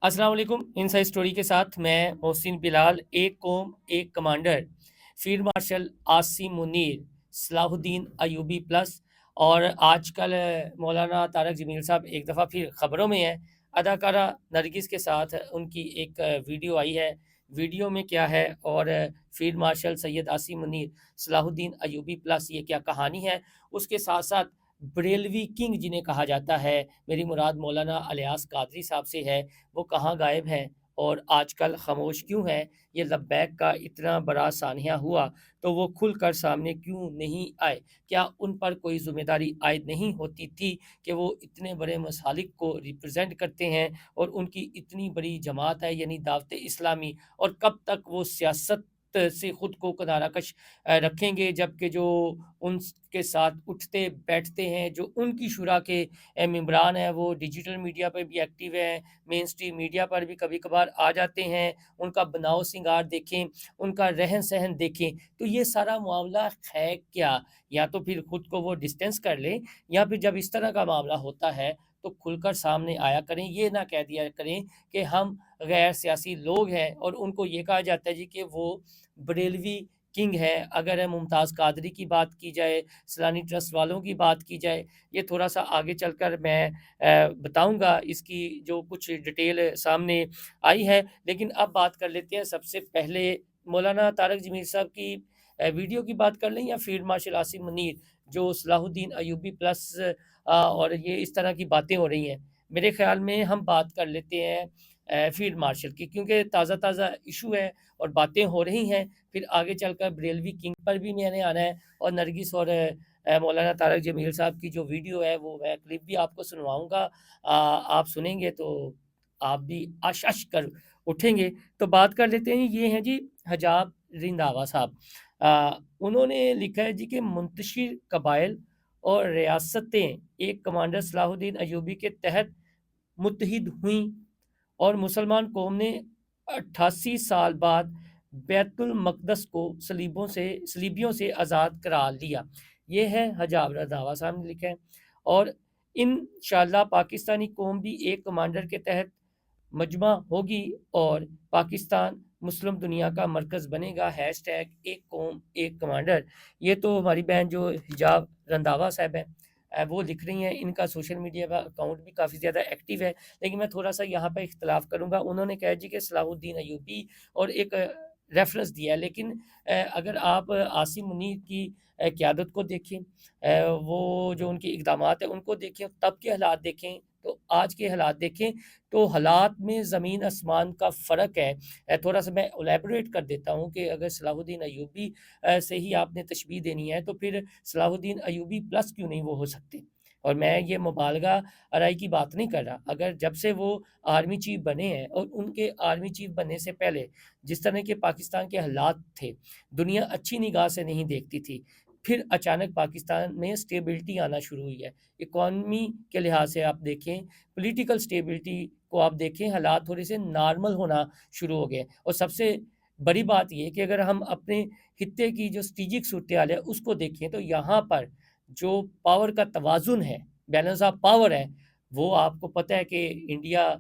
السلام علیکم۔ Inside story کے ساتھ میں محسن بلال۔ ایک قوم ایک commander, field marshal Asim Munir, صلاح الدین ایوبی پلس، اور آج کل مولانا طارق جمیل صاحب ایک دفعہ پھر خبروں میں ہیں۔ اداکارہ نرگس کے ساتھ ان کی ایک ویڈیو آئی ہے۔ ویڈیو میں کیا ہے اور فیلڈ مارشل سید عاصم منیر، صلاح الدین ایوبی پلس یہ کیا کہانی ہے، اس کے ساتھ ساتھ بریلوی کنگ جنہیں کہا جاتا ہے، میری مراد مولانا الیاس قادری صاحب سے ہے، وہ کہاں غائب ہیں اور آج کل خاموش کیوں ہیں؟ یہ لبیک کا اتنا بڑا سانحہ ہوا تو وہ کھل کر سامنے کیوں نہیں آئے؟ کیا ان پر کوئی ذمہ داری عائد نہیں ہوتی تھی کہ وہ اتنے بڑے مسالک کو ریپرزینٹ کرتے ہیں اور ان کی اتنی بڑی جماعت ہے یعنی دعوت اسلامی، اور کب تک وہ سیاست سے خود کو کنارہ کش رکھیں گے، جبکہ جو ان کے ساتھ اٹھتے بیٹھتے ہیں، جو ان کی شورا کے ممبران ہیں، وہ ڈیجیٹل میڈیا پہ بھی ایکٹیو ہیں، مین اسٹریم میڈیا پر بھی کبھی کبھار آ جاتے ہیں۔ ان کا بناؤ سنگار دیکھیں، ان کا رہن سہن دیکھیں، تو یہ سارا معاملہ ہے کیا؟ یا تو پھر خود کو وہ ڈسٹینس کر لیں، یا پھر جب اس طرح کا معاملہ ہوتا ہے تو کھل کر سامنے آیا کریں۔ یہ نہ کہہ دیا کریں کہ ہم غیر سیاسی لوگ ہیں اور ان کو یہ کہا جاتا ہے جی کہ وہ بریلوی کنگ ہے۔ اگر ممتاز قادری کی بات کی جائے، سیلانی ٹرسٹ والوں کی بات کی جائے، یہ تھوڑا سا آگے چل کر میں بتاؤں گا، اس کی جو کچھ ڈیٹیل سامنے آئی ہے۔ لیکن اب بات کر لیتے ہیں سب سے پہلے مولانا طارق جمیل صاحب کی ویڈیو کی بات کر لیں، یا فیلڈ مارشل عاصم منیر جو صلاح الدین ایوبی پلس اور یہ اس طرح کی باتیں ہو رہی ہیں۔ میرے خیال میں ہم بات کر لیتے ہیں فیلڈ مارشل کی، کیونکہ تازہ تازہ ایشو ہے اور باتیں ہو رہی ہیں۔ پھر آگے چل کر بریلوی کنگ پر بھی میں نے آنا ہے، اور نرگس اور مولانا طارق جمیل صاحب کی جو ویڈیو ہے وہ میں کلپ بھی آپ کو سنواؤں گا۔ آپ سنیں گے تو آپ بھی اش اش کر اٹھیں گے۔ تو بات کر لیتے ہیں، یہ ہیں جی حجاب رنداوا صاحب۔ انہوں نے لکھا ہے جی کہ منتشر قبائل اور ریاستیں ایک کمانڈر صلاح الدین ایوبی کے تحت متحد ہوئیں، اور مسلمان قوم نے 88 سال بعد بیت المقدس کو صلیبیوں سے آزاد کرا لیا۔ یہ ہے حجاب رضاوہ صاحب نے لکھا ہے۔ اور انشاءاللہ پاکستانی قوم بھی ایک کمانڈر کے تحت مجمع ہوگی اور پاکستان مسلم دنیا کا مرکز بنے گا۔ ہیش ٹیگ ایک قوم ایک کمانڈر۔ یہ تو ہماری بہن جو حجاب رنداوا صاحب ہیں وہ لکھ رہی ہیں، ان کا سوشل میڈیا کا اکاؤنٹ بھی کافی زیادہ ایکٹیو ہے۔ لیکن میں تھوڑا سا یہاں پہ اختلاف کروں گا۔ انہوں نے کہا جی کہ صلاح الدین ایوبی اور ایک ریفرنس دیا ہے، لیکن اگر آپ عاصم منیر کی قیادت کو دیکھیں، وہ جو ان کے اقدامات ہیں ان کو دیکھیں، تب کے حالات دیکھیں تو آج کے حالات دیکھیں، تو حالات میں زمین آسمان کا فرق ہے۔ تھوڑا سا میں الیبوریٹ کر دیتا ہوں کہ اگر صلاح الدین ایوبی سے ہی آپ نے تشبیہ دینی ہے تو پھر صلاح الدین ایوبی پلس کیوں نہیں وہ ہو سکتے؟ اور میں یہ مبالغہ آرائی کی بات نہیں کر رہا۔ اگر جب سے وہ آرمی چیف بنے ہیں، اور ان کے آرمی چیف بننے سے پہلے جس طرح کے پاکستان کے حالات تھے، دنیا اچھی نگاہ سے نہیں دیکھتی تھی، پھر اچانک پاکستان میں سٹیبلٹی آنا شروع ہوئی ہے۔ اکانومی کے لحاظ سے آپ دیکھیں، پولیٹیکل سٹیبلٹی کو آپ دیکھیں، حالات تھوڑے سے نارمل ہونا شروع ہو گئے۔ اور سب سے بڑی بات یہ کہ اگر ہم اپنے خطے کی جو اسٹریٹجک صورتحال ہے اس کو دیکھیں تو یہاں پر جو پاور کا توازن ہے، بیلنس آف پاور ہے، وہ آپ کو پتہ ہے کہ انڈیا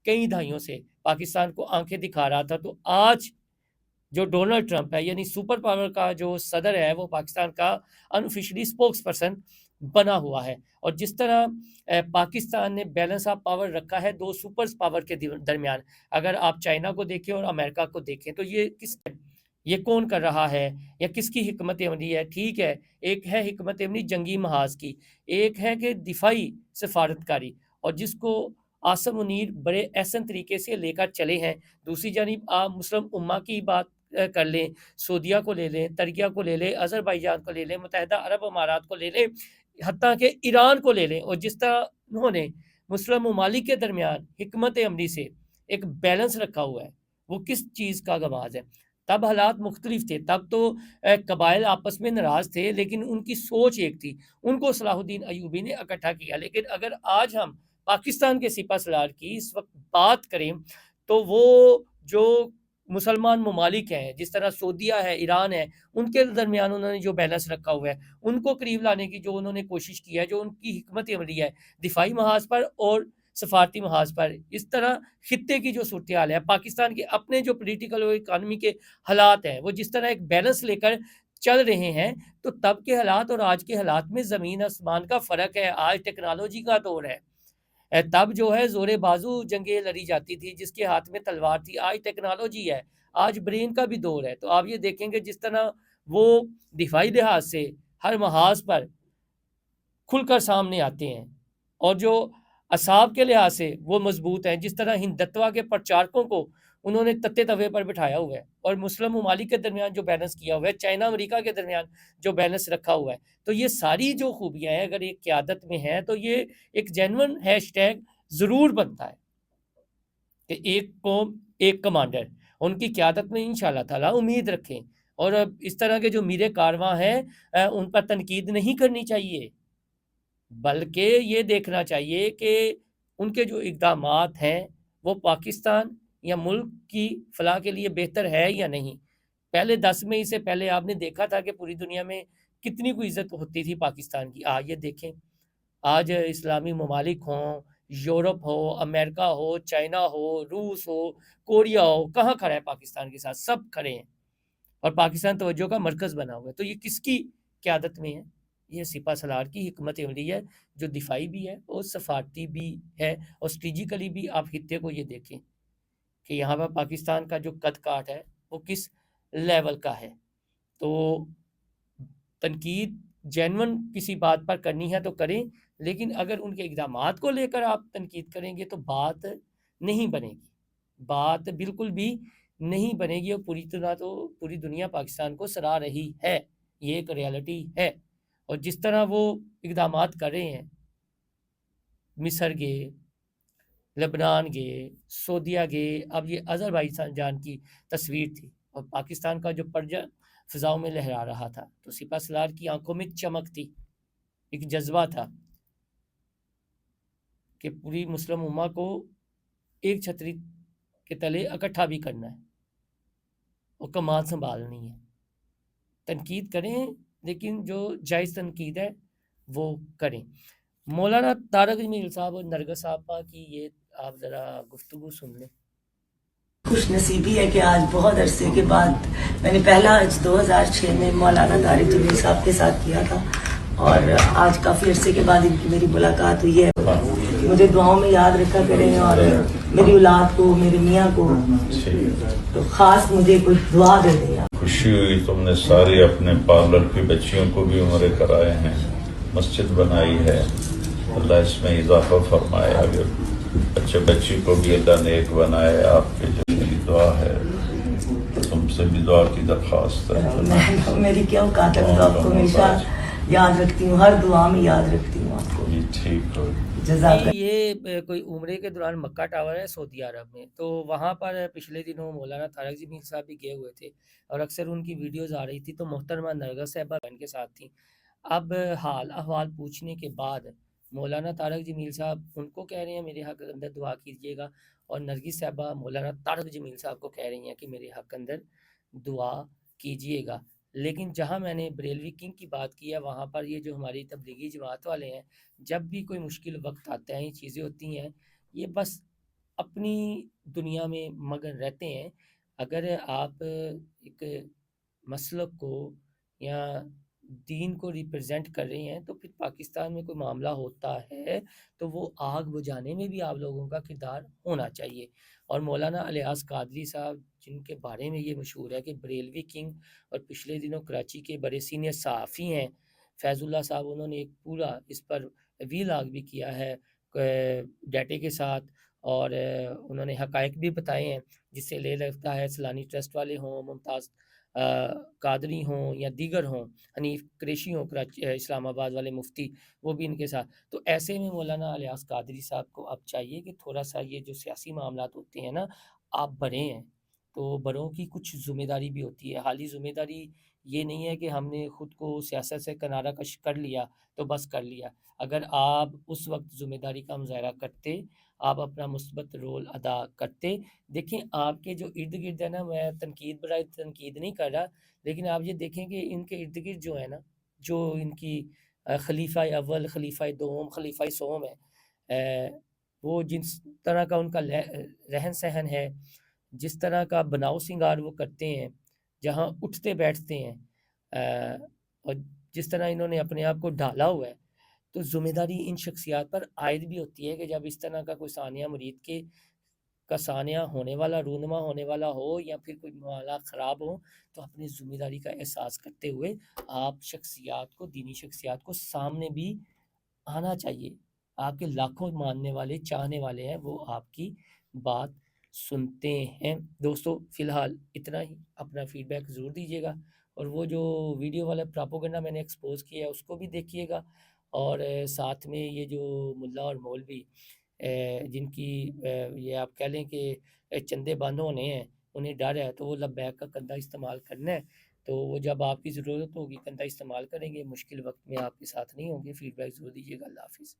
کئی دہائیوں سے پاکستان کو آنکھیں دکھا رہا تھا، تو آج جو ڈونلڈ ٹرمپ ہے یعنی سپر پاور کا جو صدر ہے، وہ پاکستان کا انفیشلی اسپوکس پرسن بنا ہوا ہے۔ اور جس طرح پاکستان نے بیلنس آف پاور رکھا ہے دو سپر پاور کے درمیان، اگر آپ چائنا کو دیکھیں اور امریکہ کو دیکھیں تو یہ کون کر رہا ہے، یا کس کی حکمت عملی ہے؟ ٹھیک ہے، ایک ہے حکمت عملی جنگی محاذ کی، ایک ہے کہ دفاعی سفارتکاری، اور جس کو عاصم منیر بڑے احسن طریقے سے لے کر چلے ہیں۔ دوسری جانب آپ مسلم امہ کی بات کر لیں، سعودیہ کو لے لیں، ترکیہ کو لے لیں، آذربائیجان کو لے لیں، متحدہ عرب امارات کو لے لیں، حتیٰ کہ ایران کو لے لیں، اور جس طرح انہوں نے مسلم ممالک کے درمیان حکمت عملی سے ایک بیلنس رکھا ہوا ہے، وہ کس چیز کا گواز ہے؟ تب حالات مختلف تھے، تب تو قبائل آپس میں ناراض تھے، لیکن ان کی سوچ ایک تھی، ان کو صلاح الدین ایوبی نے اکٹھا کیا۔ لیکن اگر آج ہم پاکستان کے سپہ سالار کی اس وقت بات کریں تو وہ جو مسلمان ممالک ہیں، جس طرح سعودیہ ہے، ایران ہے، ان کے درمیان انہوں نے جو بیلنس رکھا ہوا ہے، ان کو قریب لانے کی جو انہوں نے کوشش کی ہے، جو ان کی حکمت عملی ہے دفاعی محاذ پر اور سفارتی محاذ پر، اس طرح خطے کی جو صورتحال ہے، پاکستان کے اپنے جو پولیٹیکل اور اکانومی کے حالات ہیں وہ جس طرح ایک بیلنس لے کر چل رہے ہیں، تو تب کے حالات اور آج کے حالات میں زمین آسمان کا فرق ہے۔ آج ٹیکنالوجی کا دور ہے، تب جو ہے زور بازو جنگیں لڑی جاتی تھی، جس کے ہاتھ میں تلوار تھی۔ آج ٹیکنالوجی ہے، آج برین کا بھی دور ہے۔ تو آپ یہ دیکھیں گے جس طرح وہ دفاعی لحاظ سے ہر محاذ پر کھل کر سامنے آتے ہیں، اور جو اصحاب کے لحاظ سے وہ مضبوط ہیں، جس طرح ہندتوا کے پرچارکوں کو انہوں نے تتے توے پر بٹھایا ہوا ہے، اور مسلم ممالک کے درمیان جو بیلنس کیا ہوا ہے، چائنا امریکہ کے درمیان جو بیلنس رکھا ہوا ہے، تو یہ ساری جو خوبیاں ہیں اگر ایک قیادت میں ہیں تو یہ ایک جینون ہیش ٹیگ ضرور بنتا ہے کہ ایک قوم ایک کمانڈر، ان کی قیادت میں انشاءاللہ تعالیٰ امید رکھیں، اور اب اس طرح کے جو میرے کارواں ہیں ان پر تنقید نہیں کرنی چاہیے، بلکہ یہ دیکھنا چاہیے کہ ان کے جو اقدامات ہیں وہ پاکستان یا ملک کی فلاح کے لیے بہتر ہے یا نہیں۔ پہلے 10 مئی سے پہلے آپ نے دیکھا تھا کہ پوری دنیا میں کتنی کوئی عزت ہوتی تھی پاکستان کی۔ آج یہ دیکھیں، آج اسلامی ممالک ہوں، یورپ ہو، امریکہ ہو، چائنا ہو، روس ہو، کوریا ہو، کہاں کھڑا ہے پاکستان کے ساتھ؟ سب کھڑے ہیں، اور پاکستان توجہ کا مرکز بنا ہوا ہے۔ تو یہ کس کی قیادت میں ہے؟ یہ سپہ سالار کی حکمت عملی ہے، جو دفاعی بھی ہے اور سفارتی بھی ہے، اور اسٹریٹجیکلی بھی۔ آپ خطے کو یہ دیکھیں کہ یہاں پر پاکستان کا جو قد کاٹ ہے وہ کس لیول کا ہے۔ تو تنقید جینون کسی بات پر کرنی ہے تو کریں، لیکن اگر ان کے اقدامات کو لے کر آپ تنقید کریں گے تو بات نہیں بنے گی، بات بالکل بھی نہیں بنے گی، اور پوری دنیا پاکستان کو سراہ رہی ہے، یہ ایک ریالٹی ہے۔ اور جس طرح وہ اقدامات کر رہے ہیں، مصر گئے، لبنان گئے، سعودیہ گئے، اب یہ آذربائیجان کی تصویر تھی، اور پاکستان کا جو پرچم فضاؤں میں لہرا رہا تھا، تو سپہ سالار کی آنکھوں میں چمک تھی، ایک جذبہ تھا کہ پوری مسلم امہ کو ایک چھتری کے تلے اکٹھا بھی کرنا ہے اور کمان سنبھالنی ہے۔ تنقید کریں، لیکن جو جائز تنقید ہے وہ کریں۔ مولانا طارق جمیل صاحب اور نرگس صاحبہ کی یہ آپ ذرا گفتگو سن لیں۔ خوش نصیبی ہے کہ آج بہت عرصے کے بعد میں نے پہلا حج 2006 میں مولانا طارق جمیل صاحب کے ساتھ کیا تھا، اور آج کافی عرصے کے بعد ان کی میری ملاقات ہوئی ہے۔ مجھے دعاؤں میں یاد رکھا کریں، اور میری اولاد کو، میرے میاں کو تو خاص مجھے کچھ دعا دے دیں۔ خوشی ہوئی تم نے ساری اپنے پارلر کی بچیوں کو بھی عمرے کرائے ہیں، مسجد بنائی ہے، اللہ اس میں اضافہ فرمائے، اگر بچے بچی کو بھی اللہ نیک بنائے۔ آپ کے جو میری دعا ہے، تم سے بھی دعا کی درخواست ہے۔ میری کیا اوقات ہے، میں آپ کو ہمیشہ یاد رکھتی ہوں، ہر دعا میں یاد رکھتی ہوں آپ کو۔ جی ٹھیک ہو۔ یہ کوئی عمرے کے دوران مکہ ٹاور ہے سعودی عرب میں، تو وہاں پر پچھلے دنوں مولانا طارق جمیل صاحب بھی گئے ہوئے تھے، اور اکثر ان کی ویڈیوز آ رہی تھی، تو محترمہ نرگس صاحبہ ان کے ساتھ تھیں۔ اب حال احوال پوچھنے کے بعد مولانا طارق جمیل صاحب ان کو کہہ رہے ہیں میرے حق اندر دعا کیجیے گا، اور نرگس صاحبہ مولانا طارق جمیل صاحب کو کہہ رہی ہیں کہ میرے حق اندر دعا کیجیے گا۔ لیکن جہاں میں نے بریلوی کنگ کی بات کی ہے، وہاں پر یہ جو ہماری تبلیغی جماعت والے ہیں، جب بھی کوئی مشکل وقت آتا ہے، یہ چیزیں ہوتی ہیں، یہ بس اپنی دنیا میں مگن رہتے ہیں۔ اگر آپ ایک مسلک کو یا دین کو ریپرزینٹ کر رہے ہیں، تو پھر پاکستان میں کوئی معاملہ ہوتا ہے تو وہ آگ بجھانے میں بھی آپ لوگوں کا کردار ہونا چاہیے۔ اور مولانا الیاس قادری صاحب، جن کے بارے میں یہ مشہور ہے کہ بریلوی کنگ، اور پچھلے دنوں کراچی کے بڑے سینئر صحافی ہیں فیض اللہ صاحب، انہوں نے ایک پورا اس پر ویلاگ بھی کیا ہے ڈیٹے کے ساتھ، اور انہوں نے حقائق بھی بتائے ہیں، جس سے لے لگتا ہے سیلانی ٹرسٹ والے ہوں، ممتاز قادری ہوں یا دیگر ہوں، حنیف قریشی ہوں اسلام آباد والے مفتی، وہ بھی ان کے ساتھ۔ تو ایسے میں مولانا الیاس قادری صاحب کو اب چاہیے کہ تھوڑا سا یہ جو سیاسی معاملات ہوتے ہیں نا، آپ بڑے ہیں تو بڑوں کی کچھ ذمہ داری بھی ہوتی ہے۔ حالی ذمہ داری یہ نہیں ہے کہ ہم نے خود کو سیاست سے کنارہ کش کر لیا تو بس کر لیا۔ اگر آپ اس وقت ذمہ داری کا مظاہرہ کرتے، آپ اپنا مثبت رول ادا کرتے۔ دیکھیں آپ کے جو ارد گرد ہے نا، میں تنقید برائے تنقید نہیں کر رہا، لیکن آپ یہ دیکھیں کہ ان کے ارد گرد جو ہے نا، جو ان کی خلیفہ اول، خلیفہ دوم، خلیفہ سوم ہے، وہ جس طرح کا ان کا رہن سہن ہے، جس طرح کا بناؤ سنگار وہ کرتے ہیں، جہاں اٹھتے بیٹھتے ہیں، اور جس طرح انہوں نے اپنے آپ کو ڈھالا ہوا ہے، تو ذمہ داری ان شخصیات پر عائد بھی ہوتی ہے کہ جب اس طرح کا کوئی ثانیہ مرید کا ثانیہ ہونے والا، رونما ہونے والا ہو یا پھر کوئی معاملہ خراب ہو، تو اپنی ذمہ داری کا احساس کرتے ہوئے آپ شخصیات کو، دینی شخصیات کو سامنے بھی آنا چاہیے۔ آپ کے لاکھوں ماننے والے، چاہنے والے ہیں، وہ آپ کی بات سنتے ہیں۔ دوستو فی الحال اتنا ہی، اپنا فیڈ بیک ضرور دیجیے گا، اور وہ جو ویڈیو والا پراپوگنڈا میں نے ایکسپوز کیا ہے اس کو بھی دیکھیے گا، اور ساتھ میں یہ جو ملا اور مولوی جن کی یہ آپ کہہ لیں کہ چندے بند ہونے ہیں، انہیں ڈر ہے، تو وہ لبیک کا کندھا استعمال کرنا ہے، تو وہ جب آپ کی ضرورت ہوگی کندھا استعمال کریں گے، مشکل وقت میں آپ کے ساتھ نہیں ہوں گے۔ فیڈ بیک ضرور دیجیے گا۔ اللہ حافظ۔